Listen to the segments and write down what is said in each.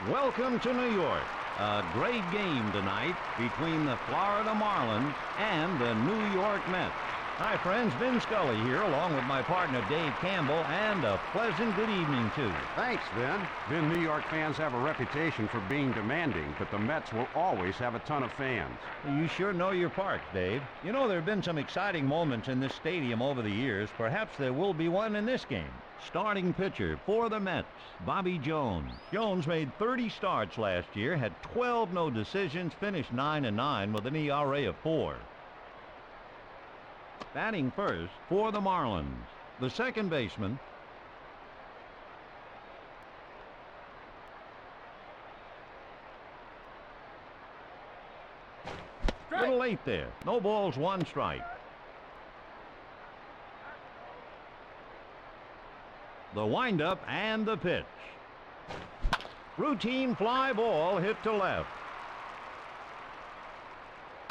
Welcome to New York. A great game tonight between the Florida Marlins and the New York Mets. Hi, friends. Vin Scully here, along with my partner Dave Campbell, and a pleasant good evening, too. Thanks, Vin. Vin, New York fans have a reputation for being demanding, but the Mets will always have a ton of fans. You sure know your parks, Dave. You know, there have been some exciting moments in this stadium over the years. Perhaps there will be one in this game. Starting pitcher for the Mets, Bobby Jones. Jones made 30 starts last year, had 12 no decisions, finished 9-9 with an ERA of 4. Batting first for the Marlins, the second baseman, a little late there. No balls, one strike. The windup and the pitch. Routine fly ball hit to left.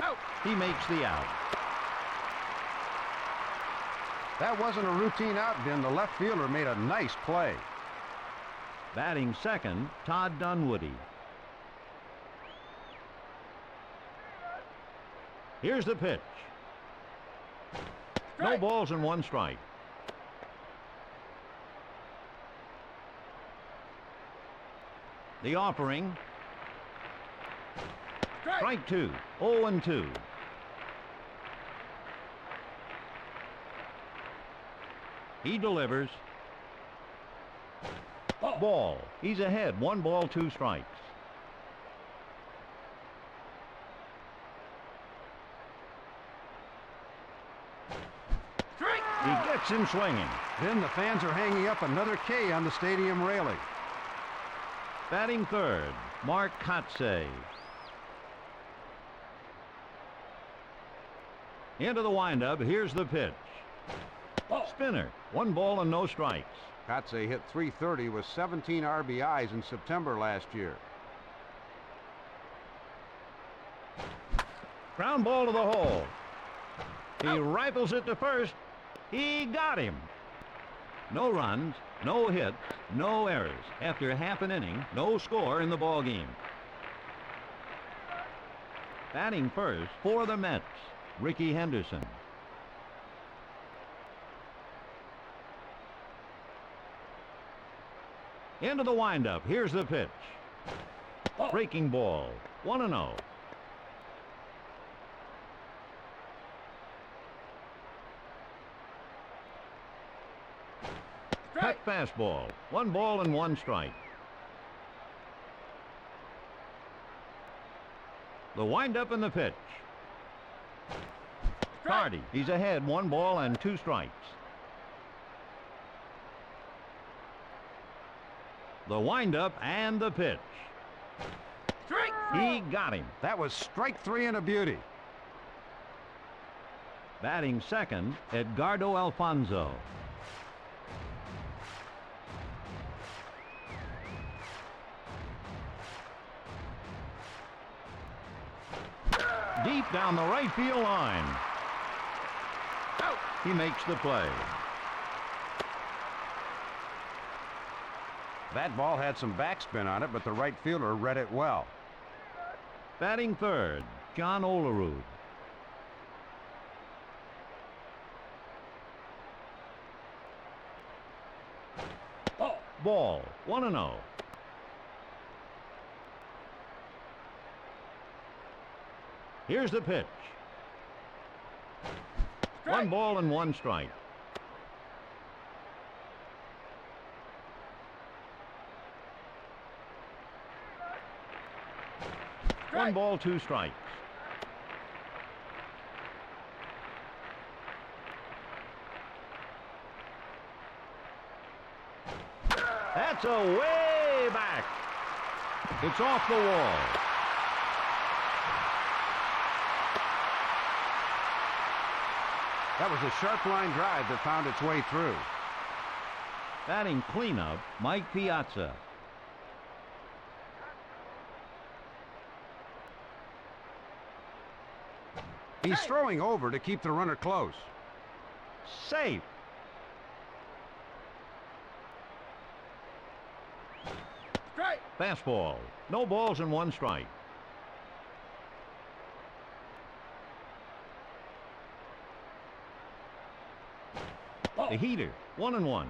Out. He makes the out. That wasn't a routine out, Vin. The left fielder made a nice play. Batting second, Todd Dunwoody. Here's the pitch. No balls and one strike. The offering. Strike two. 0-2. He delivers. Ball. He's ahead. 1 ball, 2 strikes. He gets him swinging. Then the fans are hanging up another K on the stadium railing. Batting third, Mark Kotsay. Into the windup. Here's the pitch. Spinner. 1 ball and no strikes. Kotsay hit .330 with 17 RBIs in September last year. Ground ball to the hole. He rifles it to first. He got him. No runs, no hits, no errors. After half an inning, no score in the ball game. Batting first for the Mets, Ricky Henderson. Into the windup. Here's the pitch. Breaking ball. 1-0. Cut fastball. 1 ball and 1 strike. The windup and the pitch. Cardi. He's ahead. 1 ball and 2 strikes. The windup and the pitch. He got him. That was strike 3 and a beauty. Batting second, Edgardo Alfonzo. Deep down the right field line. Out. He makes the play. That ball had some backspin on it, but the right fielder read it well. Batting third, John Olerud. Ball. 1-0. Here's the pitch. 1 ball and 1 strike. One ball, 2 strikes. That's a way back. It's off the wall. That was a sharp line drive that found its way through. Batting cleanup, Mike Piazza. He's throwing over to keep the runner close. Safe. Strike. Fastball. No balls and one strike. The heater. 1-1.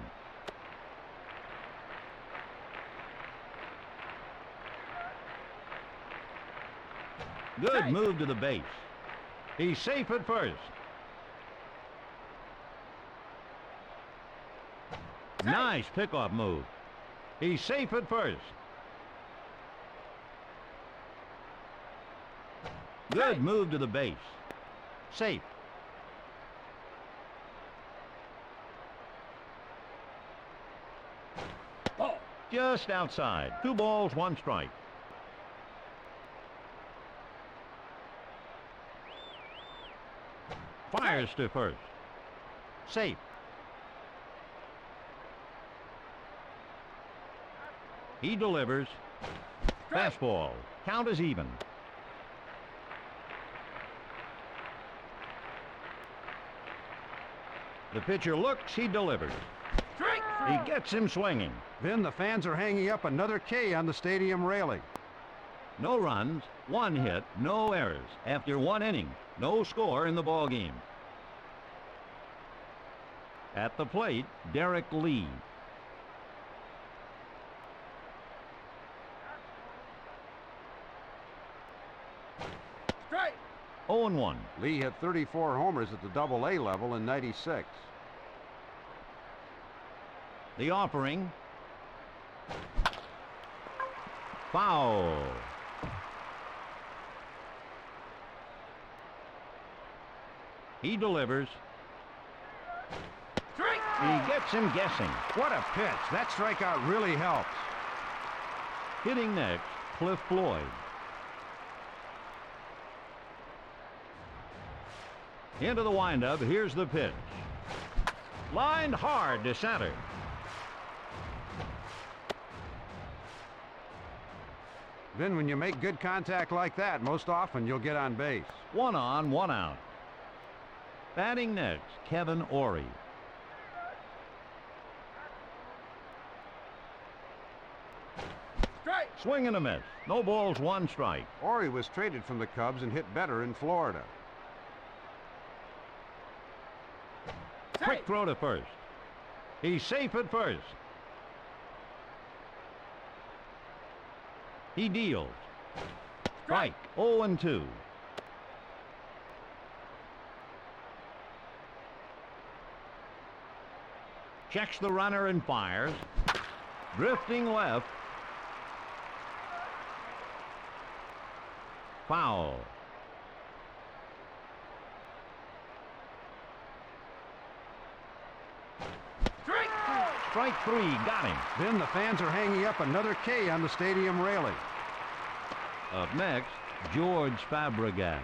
Good move to the base. He's safe at first. Nice pickoff move. He's safe at first. Good move to the base. Safe. Just outside. 2 balls, 1 strike. Fires to first. Safe. He delivers. Fastball. Count is even. The pitcher looks. He delivers. He gets him swinging. Then the fans are hanging up another K on the stadium railing. No runs, 1 hit, no errors. After 1 inning, no score in the ball game. At the plate, Derek Lee. Strike. 0-1. Lee hit 34 homers at the Double-A level in '96. The offering. Foul. He delivers. Strike. He gets him guessing. What a pitch. That strikeout really helps. Hitting next, Cliff Floyd. Into the windup. Here's the pitch. Lined hard to center. Then when you make good contact like that, most often you'll get on base. 1 on, 1 out. Batting next, Kevin Ory. Strike. Swing and a miss. No balls, 1 strike. Ory was traded from the Cubs and hit better in Florida. Quick throw to first. He's safe at first. He deals. Strike. 0-2. Checks the runner and fires. Drifting left. Foul. Strike 3, got him. Then the fans are hanging up another K on the stadium railing. Up next, George Fabregas.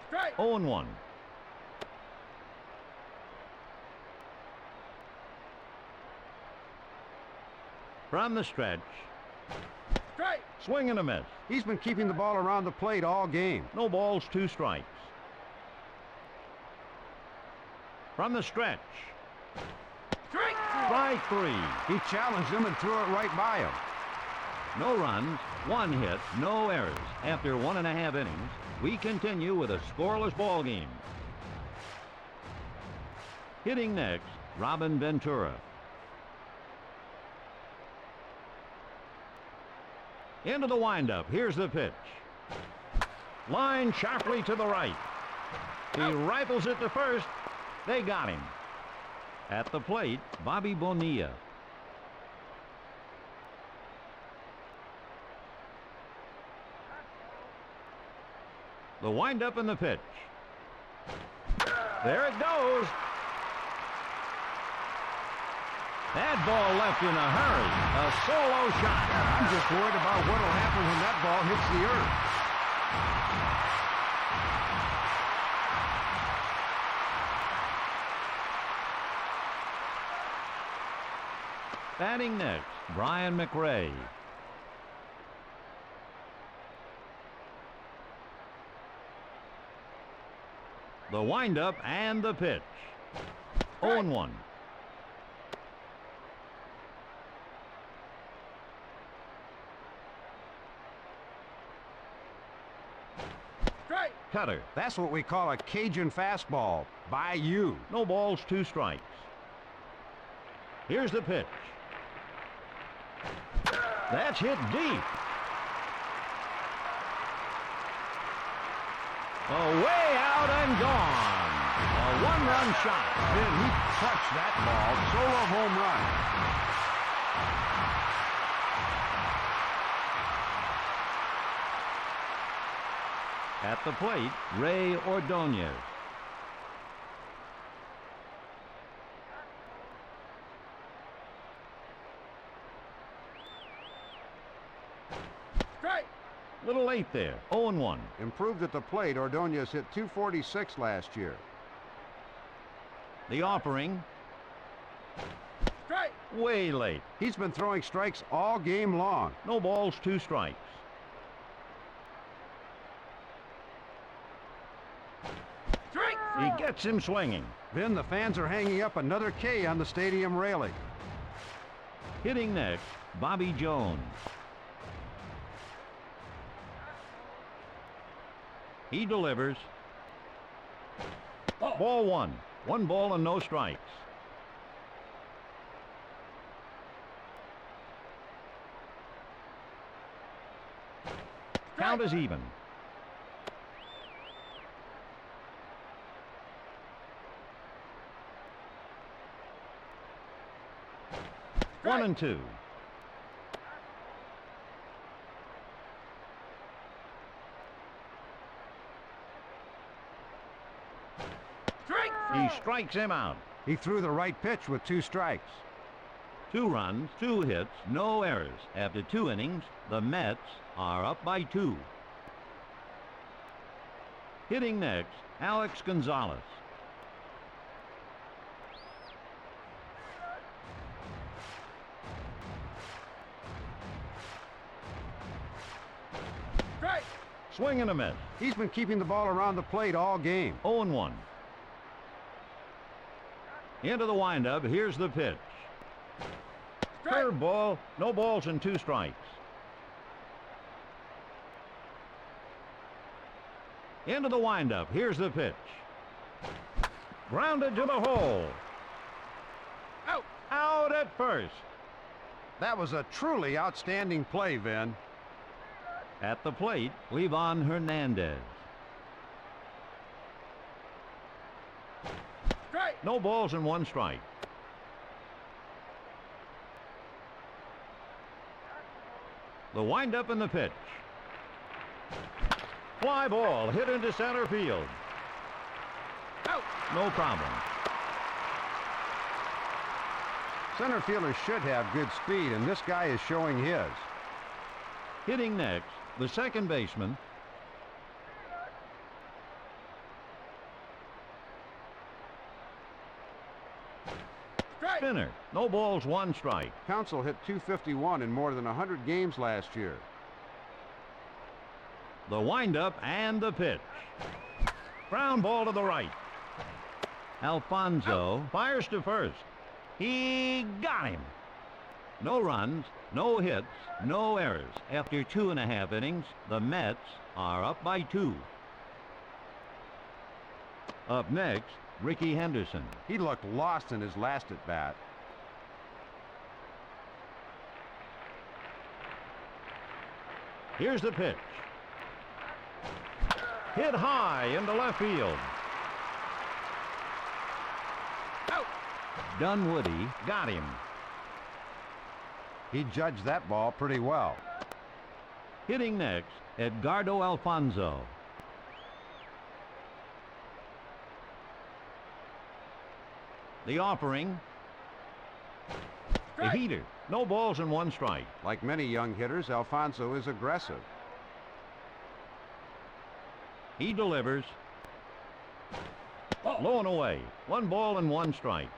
Strike. 0-1. From the stretch. Strike. Swing and a miss. He's been keeping the ball around the plate all game. No balls, 2 strikes. From the stretch. Strike. Strike 3. He challenged him and threw it right by him. No runs, 1 hit, no errors. After 1.5 innings, we continue with a scoreless ball game. Hitting next, Robin Ventura. Into the windup. Here's the pitch. Line sharply to the right. He rifles it to first. They got him. At the plate, Bobby Bonilla. The windup and the pitch. There it goes. That ball left in a hurry. A solo shot. I'm just worried about what will happen when that ball hits the earth. Batting next, Brian McRae. The windup and the pitch. 0-1. Strike. Cutter. That's what we call a Cajun fastball. By you. No balls, 2 strikes. Here's the pitch. That's hit deep. Way out and gone. A 1-run shot. Then he touched that ball. Solo home run. At the plate, Ray Ordonez. Strike. Little late there. 0-1. Improved at the plate. Ordonez hit .246 last year. The offering. Strike. Way late. He's been throwing strikes all game long. No balls, 2 strikes. Strike. He gets him swinging. Then the fans are hanging up another K on the stadium railing. Hitting next, Bobby Jones. He delivers. Ball 1. 1 ball and no strikes. Count is even. Strike. 1-2. Strike. He strikes him out. He threw the right pitch with 2 strikes. 2 runs, 2 hits, no errors. After 2 innings, the Mets are up by 2. Hitting next, Alex Gonzalez. Strike. Swing and a miss. He's been keeping the ball around the plate all game. 0-1. Into the windup. Here's the pitch. Strike. Curveball. No balls and 2 strikes. Into the windup. Here's the pitch. Grounded to the hole. Out. Out at first. That was a truly outstanding play, Vin. At the plate, Livan Hernandez. Strike. No balls and 1 strike. The windup and the pitch. Fly ball hit into center field. Out. No problem. Center fielders should have good speed, and this guy is showing his. Hitting next, the second baseman. Strike. Spinner. No balls, 1 strike. Council hit .251 in more than 100 games last year. The windup and the pitch. Ground ball to the right. Alfonso fires to first. He got him. No runs, no hits, no errors. After 2.5 innings, the Mets are up by 2. Up next, Ricky Henderson. He looked lost in his last at-bat. Here's the pitch. Hit high into left field. Out. Dunwoody got him. He judged that ball pretty well. Hitting next, Edgardo Alfonso. The offering. The Strike. heater. No balls and 1 strike. Like many young hitters, Alfonso is aggressive. He delivers. Low and away. 1 ball and 1 strike.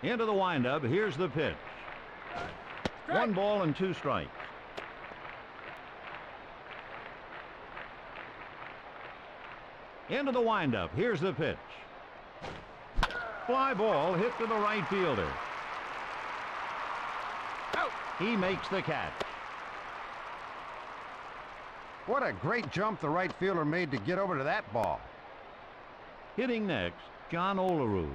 Into the windup. Here's the pitch. Strike. 1 ball and 2 strikes. Into the windup. Here's the pitch. Fly ball hit to the right fielder. Out. He makes the catch. What a great jump the right fielder made to get over to that ball. Hitting next, John Olerud.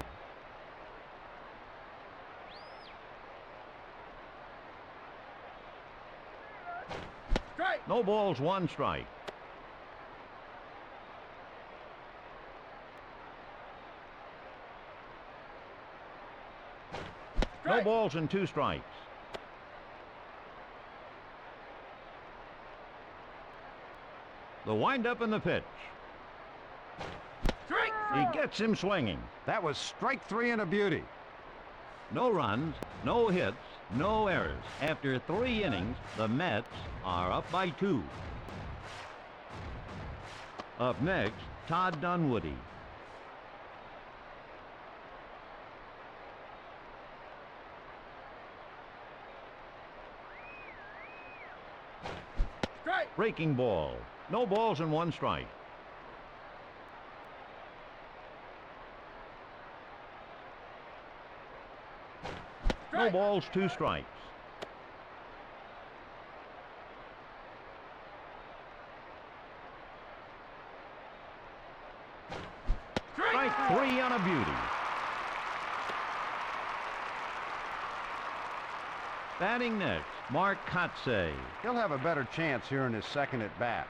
Strike. No balls, one strike. No Strike. balls and two strikes. The windup and the pitch. Strike. He gets him swinging. That was strike three and a beauty. No runs, no hits, no errors. After 3 innings, the Mets are up by 2. Up next, Todd Dunwoody. Strike. Breaking ball. No balls and one strike. No Strike. balls, two strikes. Strike. Strike 3 on a beauty. Batting next, Mark Kotsay. He'll have a better chance here in his second at bat.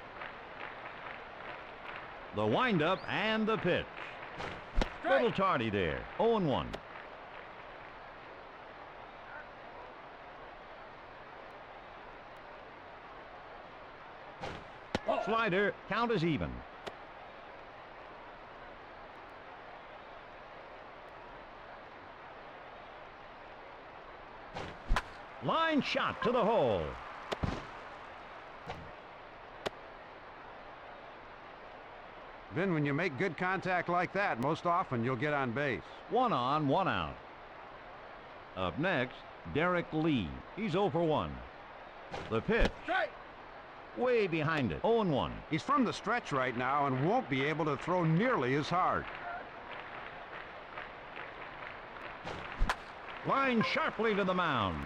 The windup and the pitch. Strike. Little tardy there. 0-1. Ball. Slider, count is even. Line shot to the hole. Vin, when you make good contact like that, most often you'll get on base. 1 on, 1 out. Up next, Derek Lee. He's 0 for 1. The pitch, Strike. way behind it. 0-1. He's from the stretch right now and won't be able to throw nearly as hard. Line sharply to the mound.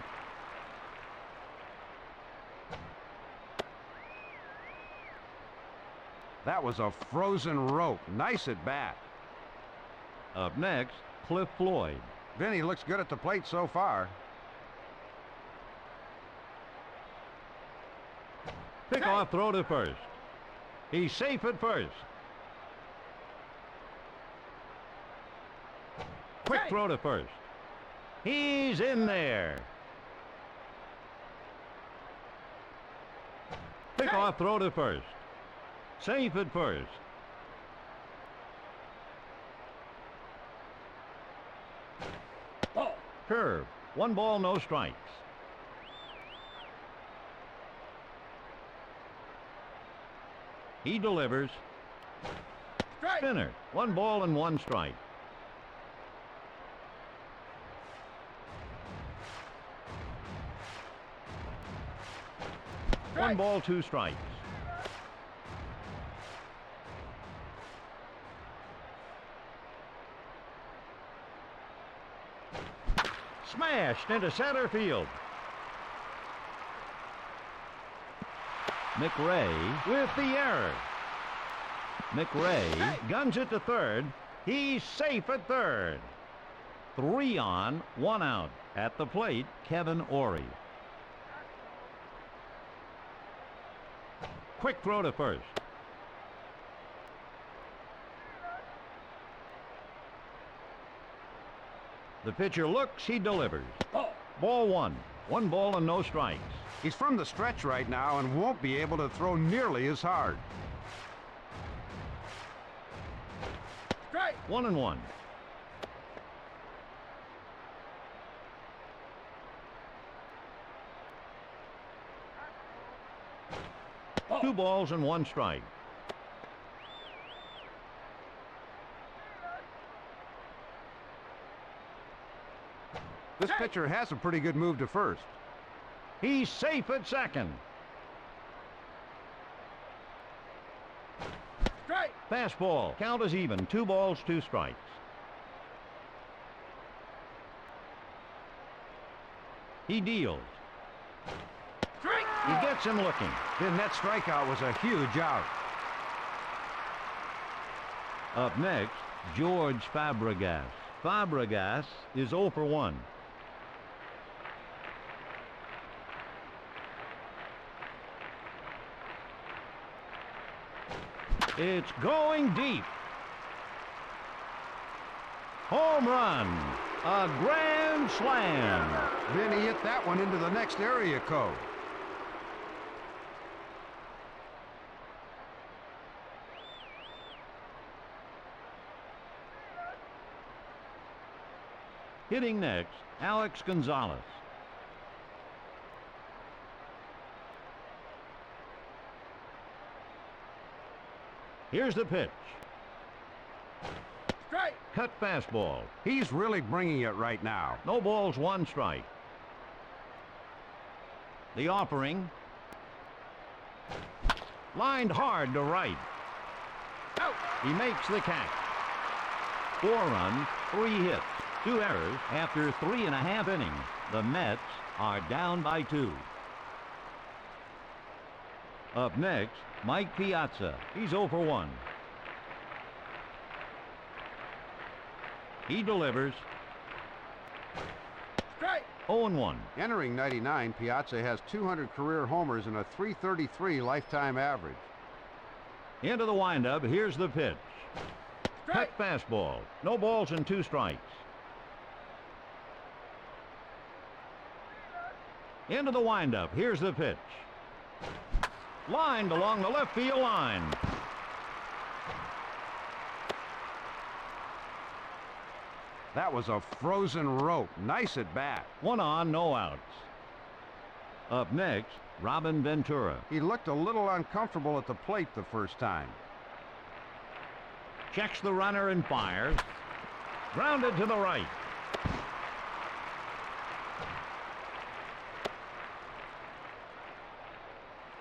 That was a frozen rope. Nice at bat. Up next, Cliff Floyd. Vinny looks good at the plate so far. Pickoff throw to first. He's safe at first. Quick Strike. throw to first. He's in there. Pickoff throw to first. Safe at first. Ball. Curve. 1 ball, no strikes. He delivers. Strike. Spinner. 1 ball and 1 strike. Strike. 1 ball, 2 strikes. Smashed into center field. McRae with the error. McRae guns it to third. He's safe at third. 3 on, 1 out. At the plate, Kevin Ory. Quick throw to first. The pitcher looks, he delivers. Ball. Ball 1. 1 ball and no strikes. He's from the stretch right now and won't be able to throw nearly as hard. Strike. 1-1. Ball. 2 balls and 1 strike. This pitcher has a pretty good move to first. He's safe at second. Strike. Strike. Fastball. Count is even. 2 balls, 2 strikes. He deals. Strike. He gets him looking. Then that strikeout was a huge out. Up next, George Fabregas. Fabregas is 0 for 1. It's going deep. Home run. A grand slam. Then he hit that one into the next area code. Hitting next, Alex Gonzalez. Here's the pitch. Strike. Cut fastball. He's really bringing it right now. No balls, 1 strike. The offering. Lined hard to right. Out. He makes the catch. 4 runs, 3 hits, 2 errors after 3.5 innings. The Mets are down by 2. Up next, Mike Piazza. He's 0 for 1. He delivers. Strike. 0-1. Entering 99, Piazza has 200 career homers and a .333 lifetime average. Into the windup. Here's the pitch. Strike. Cut fastball. No balls and 2 strikes. Into the windup. Here's the pitch. Lined along the left field line. That was a frozen rope. Nice at bat. 1 on, no outs. Up next, Robin Ventura. He looked a little uncomfortable at the plate the first time. Checks the runner and fires. Grounded to the right.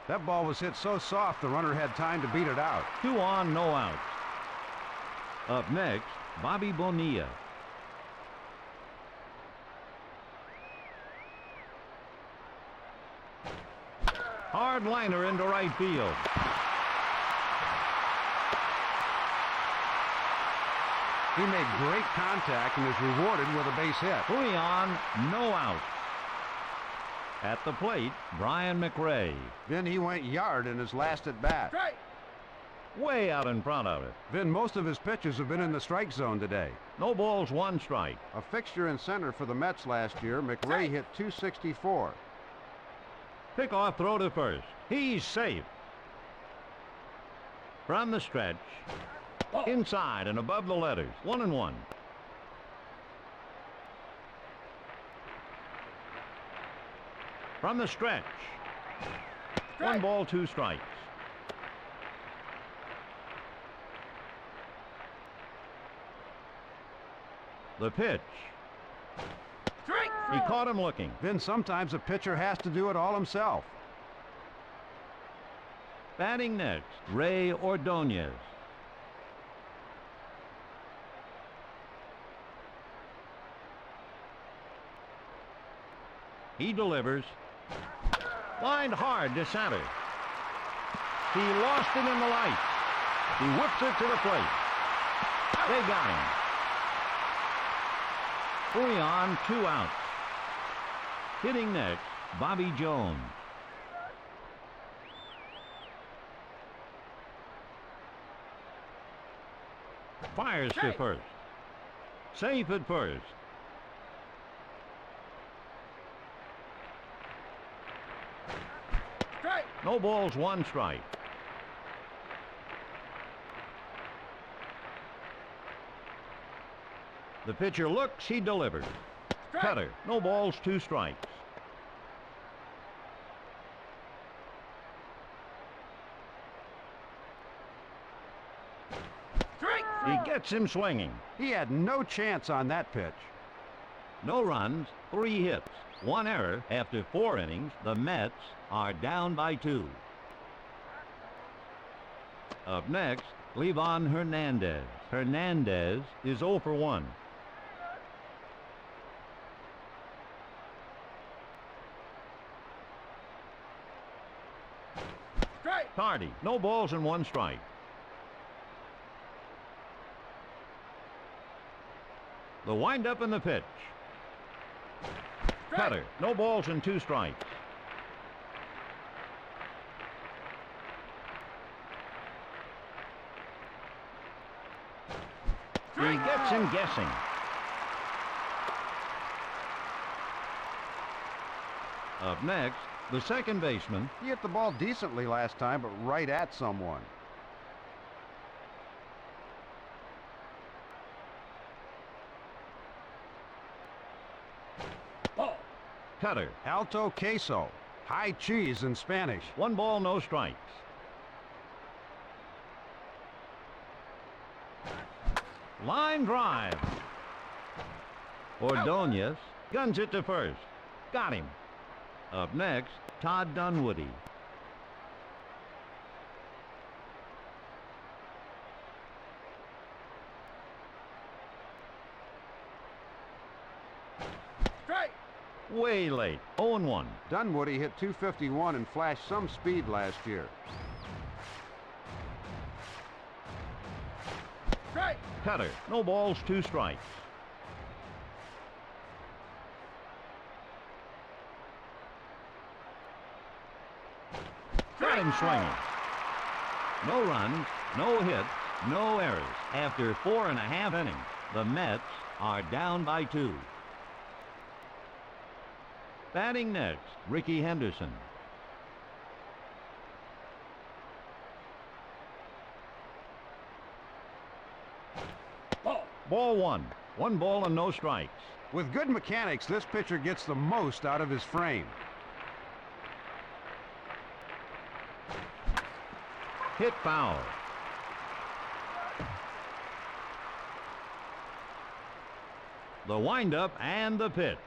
That ball was hit so soft the runner had time to beat it out. 2 on, no outs. Up next, Bobby Bonilla. Hard liner into right field. He made great contact and is rewarded with a base hit. 3 on, no outs. At the plate, Brian McRae. Then he went yard in his last at bat. Strike. Way out in front of it. Then most of his pitches have been in the strike zone today. No balls, 1 strike. A fixture in center for the Mets last year, McRae hit .264. Pickoff throw to first. He's safe. From the stretch, Ball. inside and above the letters. 1-1. From the stretch. Strike. 1 ball, 2 strikes. The pitch. Strike. He caught him looking. Then sometimes a pitcher has to do it all himself. Batting next, Ray Ordonez. He delivers. Lined hard to center. He lost it in the light. He whips it to the plate. They got him. 3 on, 2 outs. Hitting next, Bobby Jones. Fires to Safe. first. Safe at first. Strike. No balls, 1 strike. The pitcher looks, he delivers. Strike. Cutter, no balls, 2 strikes. Strike. He gets him swinging. He had no chance on that pitch. No runs, 3 hits, 1 error. After 4 innings, the Mets are down by 2. Up next, Livan Hernandez. Hernandez is 0 for 1. Strike. Tardy. No balls and 1 strike. The windup and the pitch. Strike. Cutter. No balls and 2 strikes. He gets him guessing. Up next, the second baseman. He hit the ball decently last time, but right at someone. Ball. Cutter. Alto queso. High cheese in Spanish. 1 ball, no strikes. Line drive. Ordonez guns it to first. Got him. Up next, Todd Dunwoody. Strike. Way late. 0-1. Dunwoody hit .251 and flashed some speed last year. Strike. Cutter. No balls, 2 strikes. Got him swinging. No runs, no hits, no errors. After 4.5 innings, the Mets are down by 2. Batting next, Ricky Henderson. Ball. Ball 1. 1 ball and no strikes. With good mechanics, this pitcher gets the most out of his frame. Hit foul. The windup and the pitch.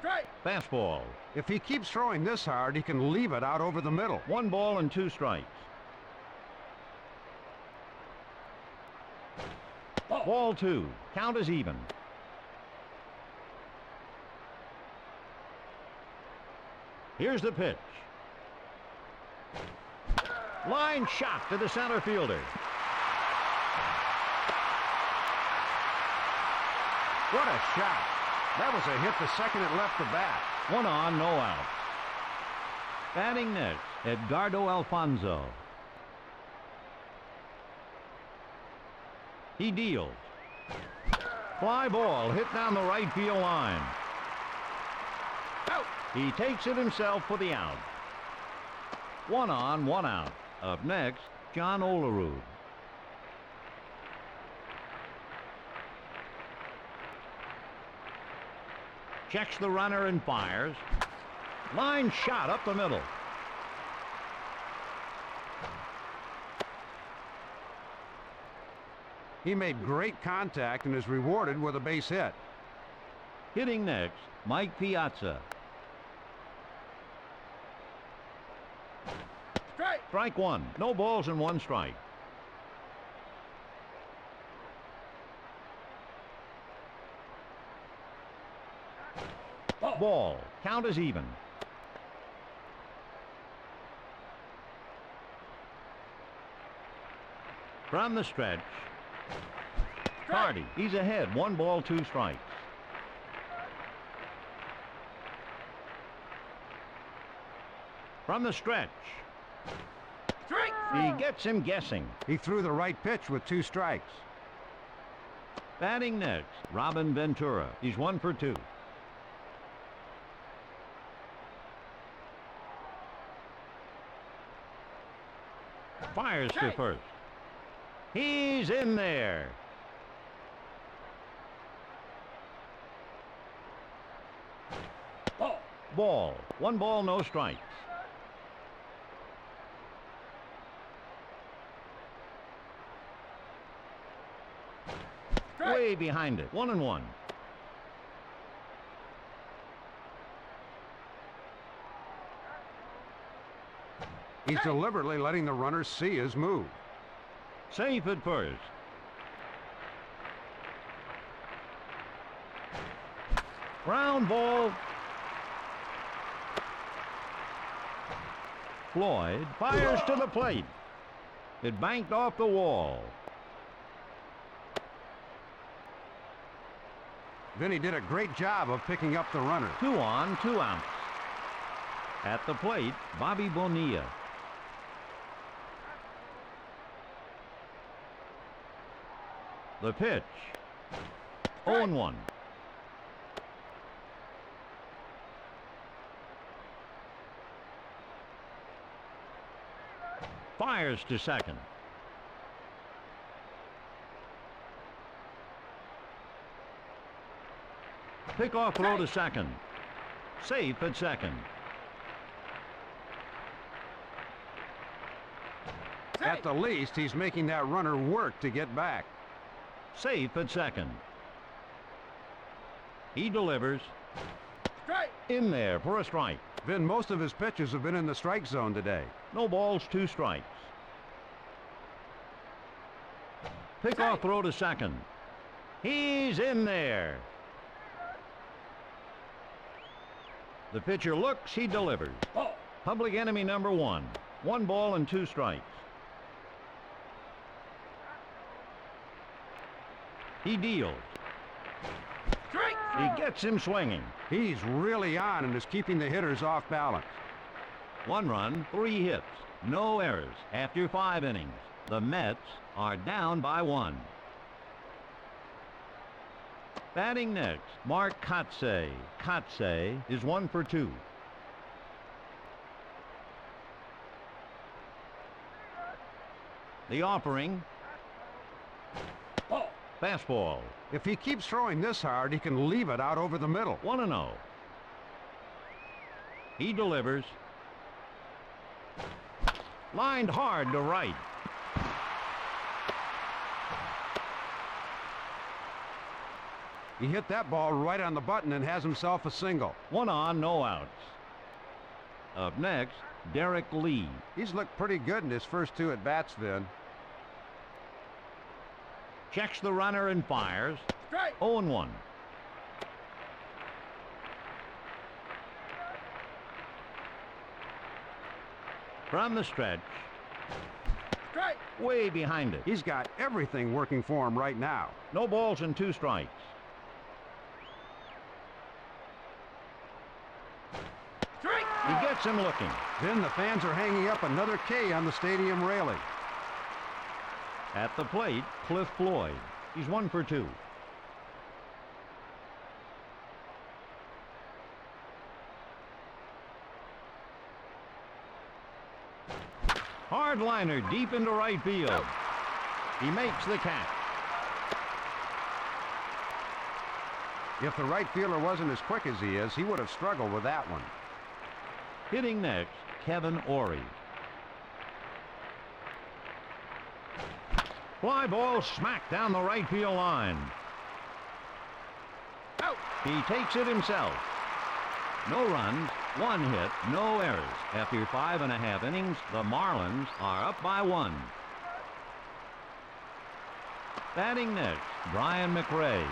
Strike. Fastball. If he keeps throwing this hard, he can leave it out over the middle. 1 ball and 2 strikes. Ball. Ball 2. Count is even. Here's the pitch. Line shot to the center fielder. What a shot. That was a hit the second it left the bat. 1 on, no out. Batting next, Edgardo Alfonso. He deals. Fly ball hit down the right field line. Out. He takes it himself for the out. 1 on, 1 out. Up next, John Olerud. Checks the runner and fires. Line shot up the middle. He made great contact and is rewarded with a base hit. Hitting next, Mike Piazza. Strike. Strike 1. No balls and 1 strike. Ball. Ball. Count is even. From the stretch, Hardy. He's ahead. 1 ball, 2 strikes. From the stretch, Strike. he gets him guessing. He threw the right pitch with 2 strikes. Batting next, Robin Ventura. He's 1 for 2. Fires to first. He's in there. Ball. Ball. 1 ball, no strikes. Strike. Way behind it. 1-1. He's deliberately letting the runner see his move. Safe at first. Ground ball. Floyd fires to the plate. It banked off the wall. Vinny did a great job of picking up the runner. 2 on, 2 outs. At the plate, Bobby Bonilla. The pitch. 0-1. Fires to second. Pickoff throw to second. Safe at second. At the least, he's making that runner work to get back. Safe at second. He delivers. Strike. In there for a strike. Vin, most of his pitches have been in the strike zone today. No balls, 2 strikes. Pickoff throw to second. He's in there. The pitcher looks, he delivers. Ball. Public enemy number 1. 1 ball and 2 strikes. He deals. Strike. He gets him swinging. He's really on and is keeping the hitters off balance. 1 run, 3 hits, no errors after 5 innings. The Mets are down by 1. Batting next, Mark Kotsay. Kotsay is 1 for 2. The offering. Ball. Fastball. If he keeps throwing this hard, he can leave it out over the middle. 1-0. He delivers. Lined hard to right. He hit that ball right on the button and has himself a single. 1 on, no outs. Up next, Derek Lee. He's looked pretty good in his first 2 at-bats, Vin. Checks the runner and fires. Strike. 0-1. From the stretch, Strike. way behind it. He's got everything working for him right now. No balls and 2 strikes. Strike. He gets him looking. Then the fans are hanging up another K on the stadium railing. At the plate, Cliff Floyd. He's 1 for 2. Hard liner deep into right field. He makes the catch. If the right fielder wasn't as quick as he is, he would have struggled with that one. Hitting next, Kevin Ory. Fly ball smack down the right field line. Out. He takes it himself. No runs, 1 hit, no errors. After 5.5 innings, the Marlins are up by 1. Batting next, Brian McRae.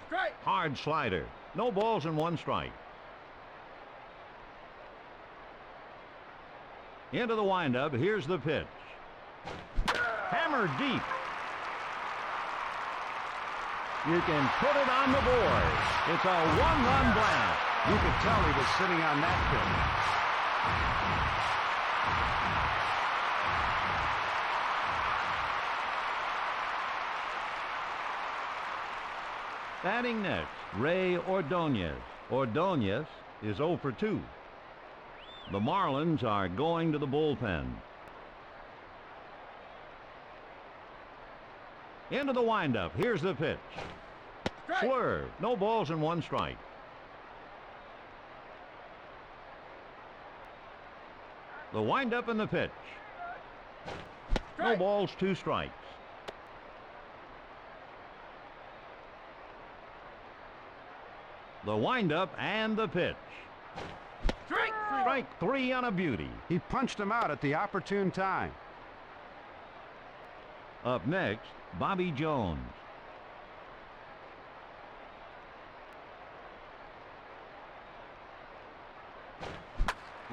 Strike. Hard slider. No balls and 1 strike. Into the windup. Here's the pitch. Hammer deep. You can put it on the board. It's a 1-run blast. You could tell he was sitting on that pitch. Batting next, Ray Ordonez. Ordonez is 0 for 2. The Marlins are going to the bullpen. Into the windup. Here's the pitch. Strike. Swerve. No balls and 1 strike. The windup and the pitch. No Strike. balls, 2 strikes. The windup and the pitch. Strike. Strike 3 on a beauty. He punched him out at the opportune time. Up next, Bobby Jones.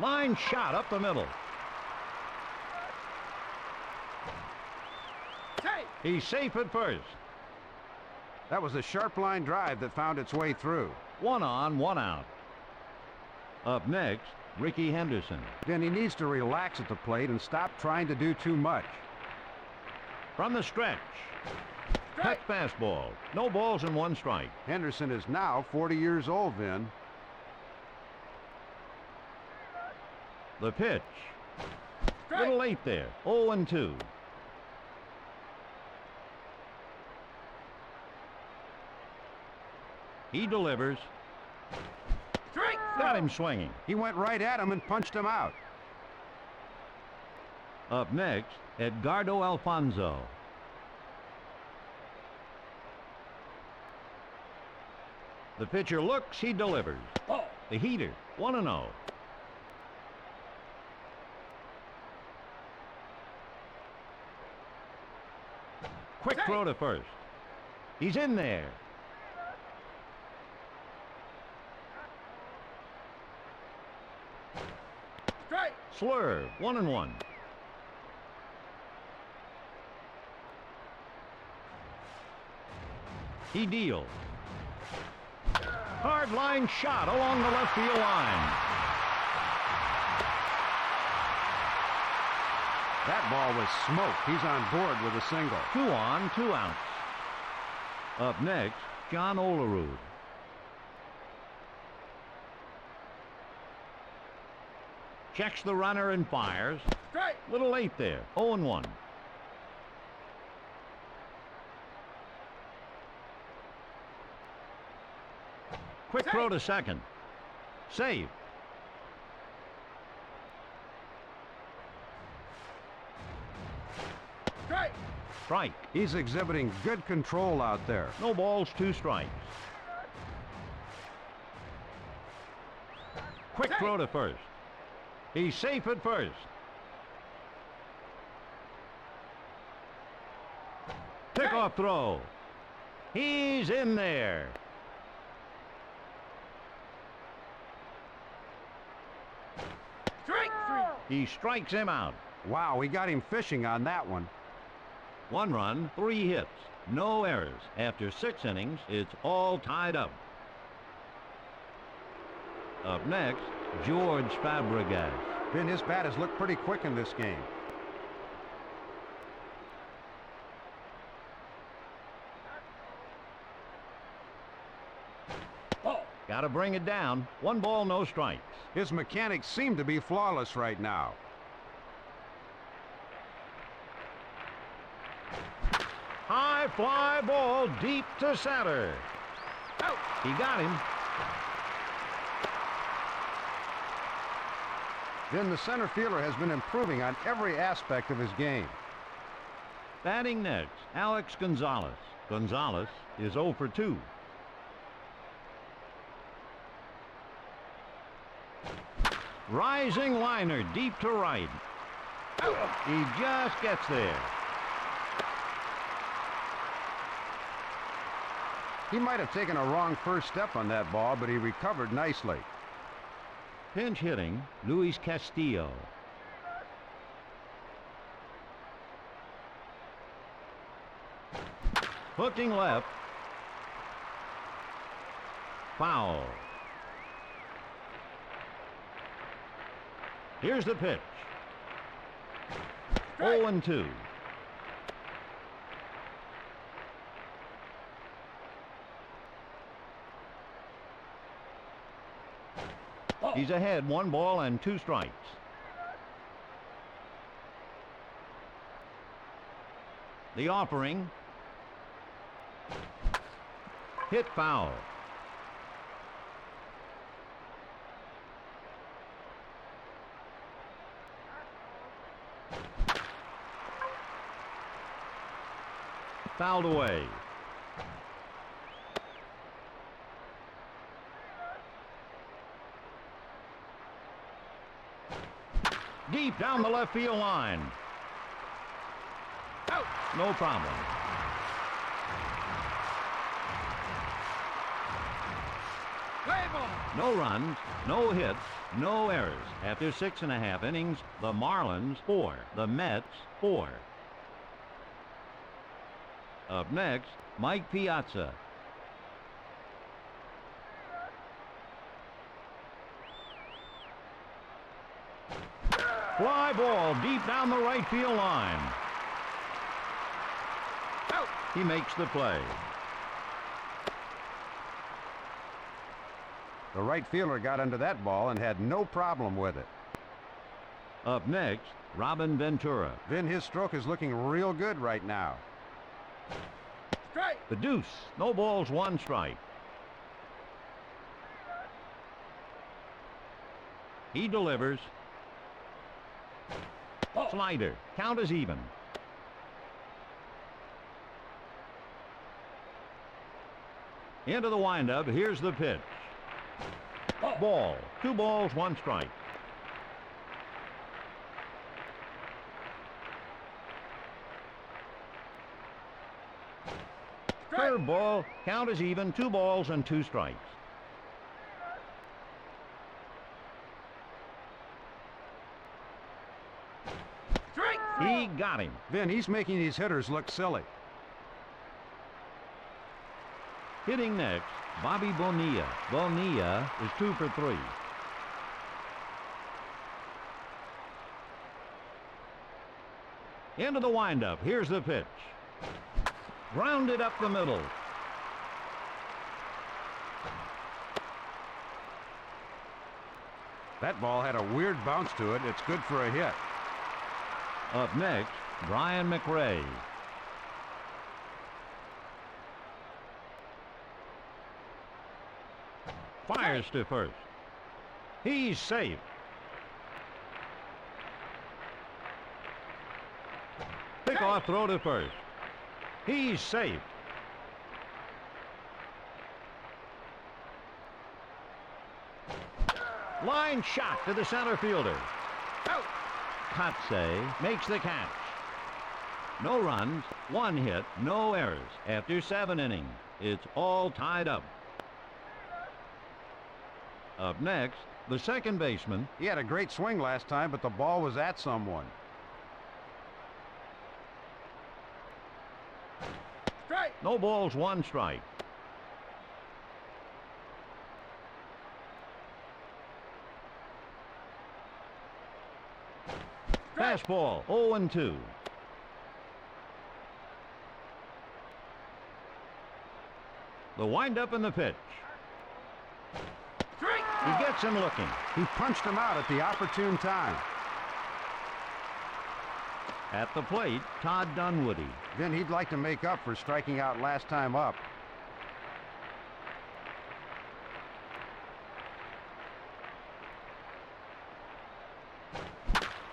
Line shot up the middle. Take. He's safe at first. That was a sharp line drive that found its way through. 1 on, 1 out. Up next, Ricky Henderson. Then he needs to relax at the plate and stop trying to do too much. From the stretch. Strike. Cut fastball. No balls and 1 strike. Henderson is now 40 years old, Vin. The pitch. Strike. Little late there. 0-2. He delivers. Strike. Got him swinging. He went right at him and punched him out. Up next, Edgardo Alfonso. The pitcher looks, he delivers. Ball. The heater, 1-0. Quick Take. throw to first. He's in there. Strike. Slurve, 1-1. He deals. Hard line shot along the left field line. That ball was smoked. He's on board with a single. 2 on, 2 outs. Up next, John Olerud. Checks the runner and fires. Strike. Little late there. 0-1. Quick Take. throw to second. Save. Strike. Strike. He's exhibiting good control out there. No balls, 2 strikes. Quick Take. throw to first. He's safe at first. Pickoff throw. He's in there. Strike. He strikes him out. Wow, we got him fishing on that one. 1 run, 3 hits, no errors. After 6 innings, it's all tied up. Up next, George Fabregas. Vin, his bat has looked pretty quick in this game. Ball. Got to bring it down. 1 ball, no strikes. His mechanics seem to be flawless right now. High fly ball deep to center. Out. He got him. Then the center fielder has been improving on every aspect of his game. Batting next, Alex Gonzalez. Gonzalez is 0 for 2. Rising liner deep to right. He just gets there. He might have taken a wrong first step on that ball, but he recovered nicely. Pinch hitting, Luis Castillo. Hooking left. Foul. Here's the pitch. 0-2. He's ahead, 1 ball and 2 strikes. The offering. Hit foul. Fouled away. Deep down the left field line. Out. No problem. Play ball. No runs, no hits, no errors. After 6.5 innings, the Marlins 4, the Mets 4. Up next, Mike Piazza. Fly ball deep down the right field line. Out. He makes the play. The right fielder got under that ball and had no problem with it. Up next, Robin Ventura. Vin, his stroke is looking real good right now. Strike. The deuce. No balls, 1 strike. He delivers. Ball. Slider. Count is even. Into the windup. Here's the pitch. Ball. 2 balls, 1 strike. Strike. Curveball. Count is even. 2 balls and 2 strikes. Strike. He got him. Vin, he's making these hitters look silly. Hitting next, Bobby Bonilla. Bonilla is 2 for 3. Into the windup. Here's the pitch. Grounded up the middle. That ball had a weird bounce to it. It's good for a hit. Up next, Brian McRae. Fires to first. He's safe. Pick-off throw to first. He's safe. Line shot to the center fielder. Out. Kotze makes the catch. No runs, 1 hit, no errors. After 7 innings, it's all tied up. Up next, the second baseman. He had a great swing last time, but the ball was at someone. Strike. No balls, 1 strike. Strike. Fastball, 0-2. The windup and the pitch. Strike. He gets him looking. He punched him out at the opportune time. At the plate, Todd Dunwoody. Vin, he'd like to make up for striking out last time up.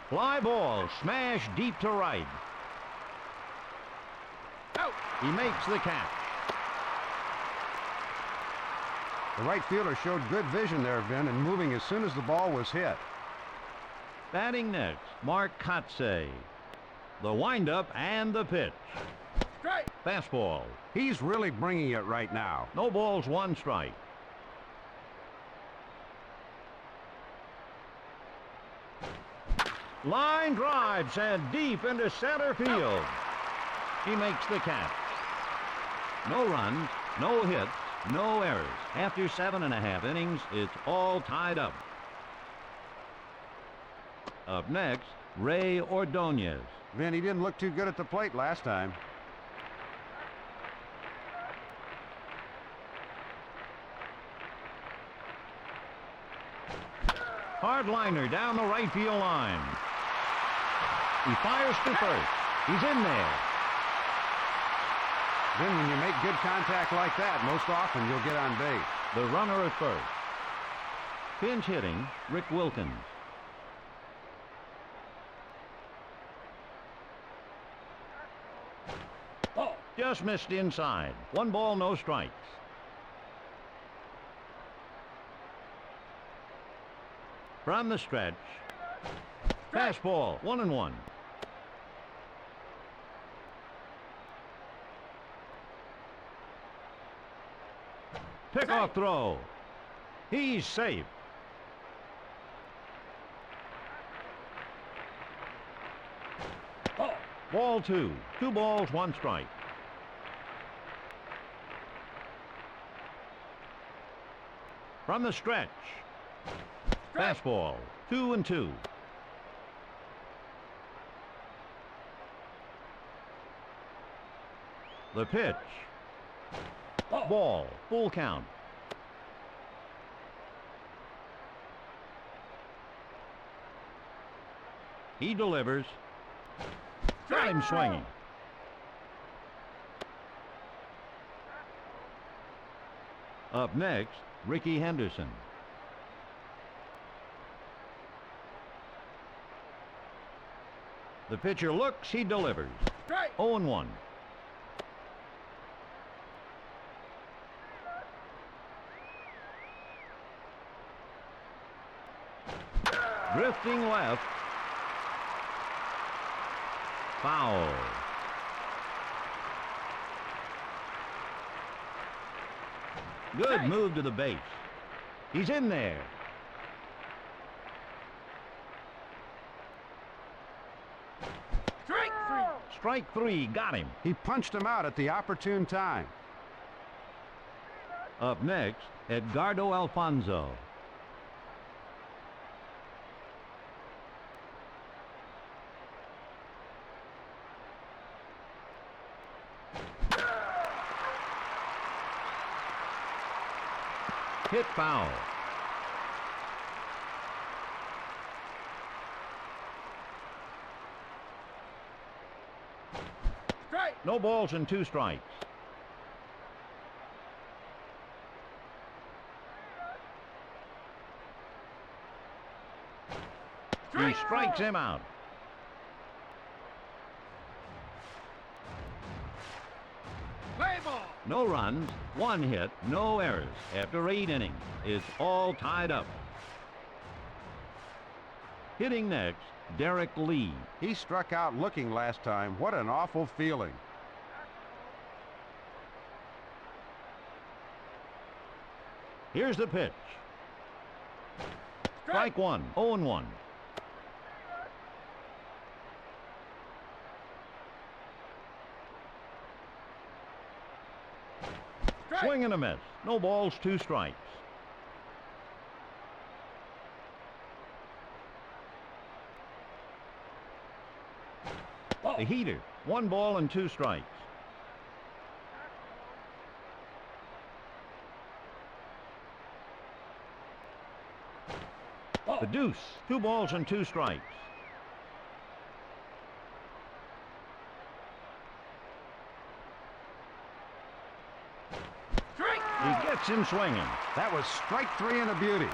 Fly ball, smash deep to right. Out. He makes the catch. The right fielder showed good vision there, Vin, and moving as soon as the ball was hit. Batting next, Mark Kotze. The windup and the pitch. Strike. Fastball. He's really bringing it right now. No balls, 1 strike. Line drive sent deep into center field. He makes the catch. No runs, no hits, no errors. After 7.5 innings, it's all tied up. Up next, Ray Ordonez. Vin, he didn't look too good at the plate last time. Hard liner down the right field line. He fires to first. He's in there. Then when you make good contact like that, most often you'll get on base. The runner at first. Pinch hitting, Rick Wilkins. Ball. Just missed inside. 1 ball, no strikes. From the stretch, Fastball, 1-1. Pickoff throw. He's safe. Ball. Ball 2. 2 balls, 1 strike. From the stretch. Strike. Fastball, 2-2. The pitch. Ball. Ball, full count. He delivers. Got him swinging. Up next, Ricky Henderson. The pitcher looks, he delivers. Strike. 0-1. Drifting left. Foul. Good move to the base. He's in there. Strike 3. Strike 3, got him. He punched him out at the opportune time. Up next, Edgardo Alfonso. Hit foul. Strike. No balls and 2 strikes. He strikes him out. Play ball. No runs, 1 hit, no errors. After 8 innings, it's all tied up. Hitting next, Derek Lee. He struck out looking last time. What an awful feeling. Here's the pitch. Strike 1, 0-1. Strike. Swing and a miss. No balls, 2 strikes. Ball. The heater, 1 ball and 2 strikes. Ball. The deuce, 2 balls and 2 strikes. Strike. He gets him swinging. That was strike 3 and a beauty.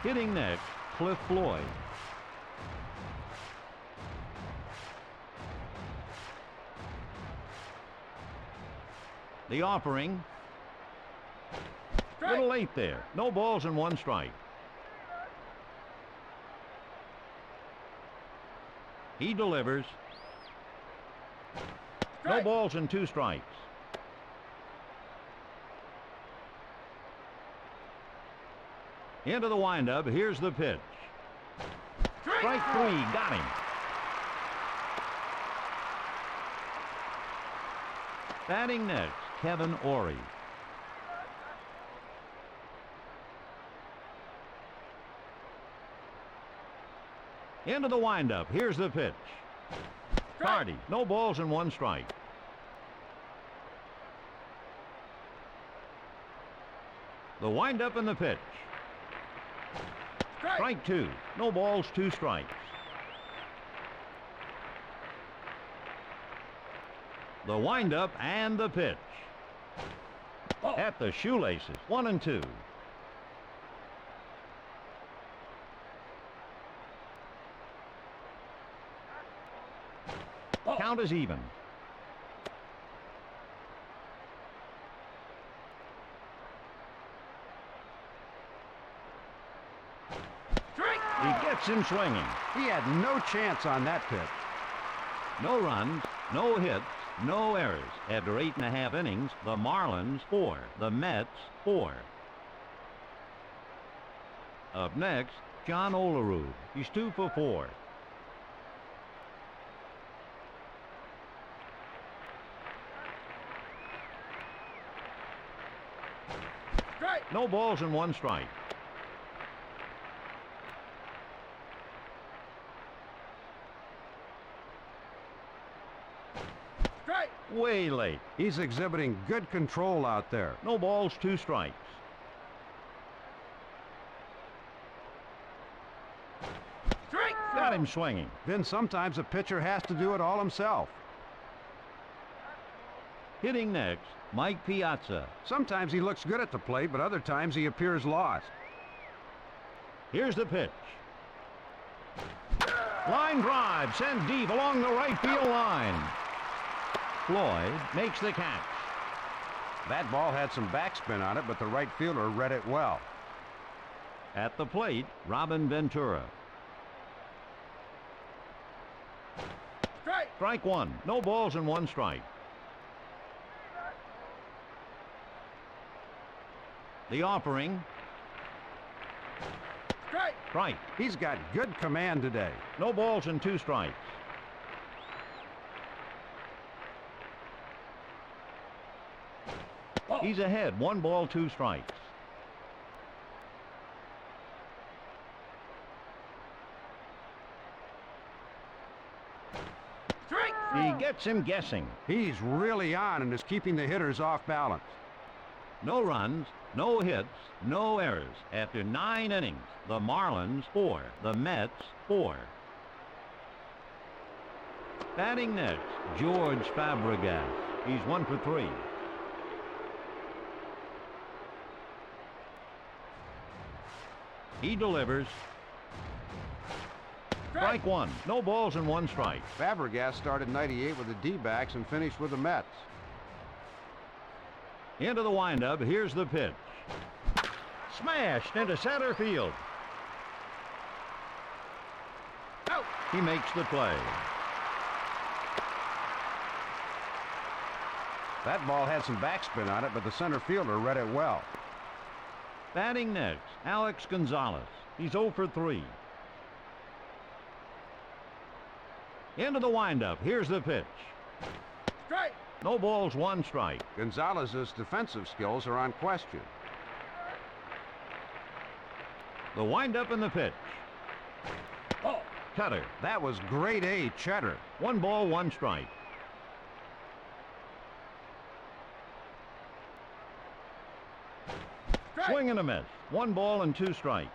Hitting next, Cliff Floyd. The offering. Strike. Little late there. No balls and 1 strike. He delivers. No Strike. balls and 2 strikes. Into the windup. Here's the pitch. Strike 3. Got him. Batting next, Kevin Ory. Into the windup. Here's the pitch. Cardi. No balls and 1 strike. The windup and the pitch. Strike 2. No balls, 2 strikes. The windup and the pitch. Ball. At the shoelaces. 1-2. Ball. Count is even. He gets him swinging. He had no chance on that pitch. No runs, no hits, no errors. After 8.5 innings, the Marlins 4, the Mets 4. Up next, John Olerud. He's 2 for 4. Strike. No balls and 1 strike. Strike. Way late. He's exhibiting good control out there. No balls, 2 strikes. Strike. Got him swinging. Then sometimes a pitcher has to do it all himself. Hitting next, Mike Piazza. Sometimes he looks good at the plate, but other times he appears lost. Here's the pitch. Line drive sent deep along the right field line. Floyd makes the catch. That ball had some backspin on it, but the right fielder read it well. At the plate, Robin Ventura. Strike. Strike 1. No balls and 1 strike. The offering. Strike. Strike. He's got good command today. No balls and 2 strikes. He's ahead. 1 ball, 2 strikes. Strike. He gets him guessing. He's really on and is keeping the hitters off balance. No runs, no hits, no errors. After 9 innings, the Marlins 4, the Mets 4. Batting next, George Fabregas. He's 1 for 3. He delivers. Strike 1. No balls and 1 strike. Fabregas started 98 with the D-backs and finished with the Mets. Into the windup. Here's the pitch. Smashed into center field. Out. He makes the play. That ball had some backspin on it, but the center fielder read it well. Batting next, Alex Gonzalez. He's 0 for 3. Into the windup. Here's the pitch. Strike. No balls, 1 strike. Gonzalez's defensive skills are on question. The windup and the pitch. Ball. Cutter. That was grade A cheddar. 1 ball, 1 strike. Strike. Swing and a miss. 1 ball and 2 strikes.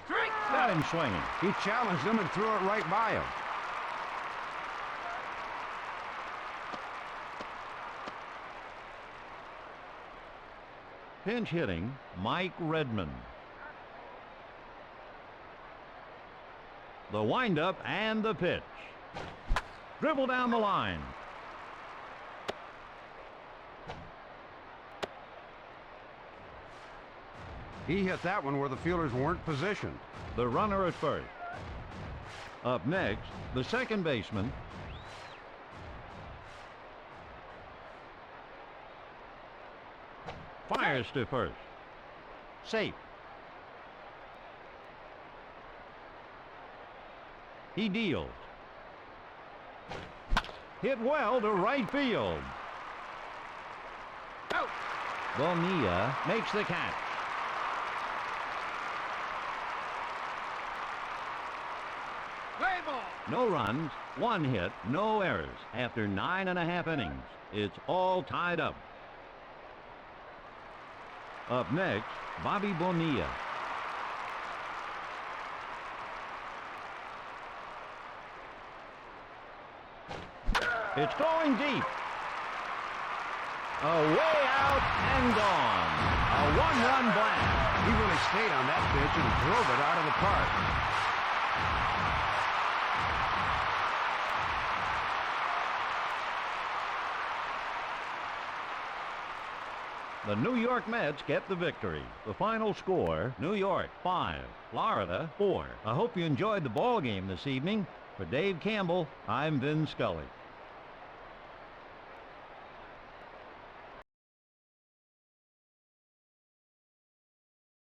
Strike. Got him swinging. He challenged him and threw it right by him. Pinch hitting, Mike Redmond. The windup and the pitch. Dribble down the line. He hit that one where the fielders weren't positioned. The runner at first. Up next, the second baseman. Fires to first. Safe. He deals. Hit well to right field. Out. Bonilla makes the catch. Play ball. No runs, 1 hit, no errors. After 9.5 innings, it's all tied up. Up next, Bobby Bonilla. It's going deep. Away out and gone. A 1-run blast. He really stayed on that pitch and drove it out of the park. The New York Mets get the victory. The final score, New York 5, Florida 4. I hope you enjoyed the ball game this evening. For Dave Campbell, I'm Vin Scully.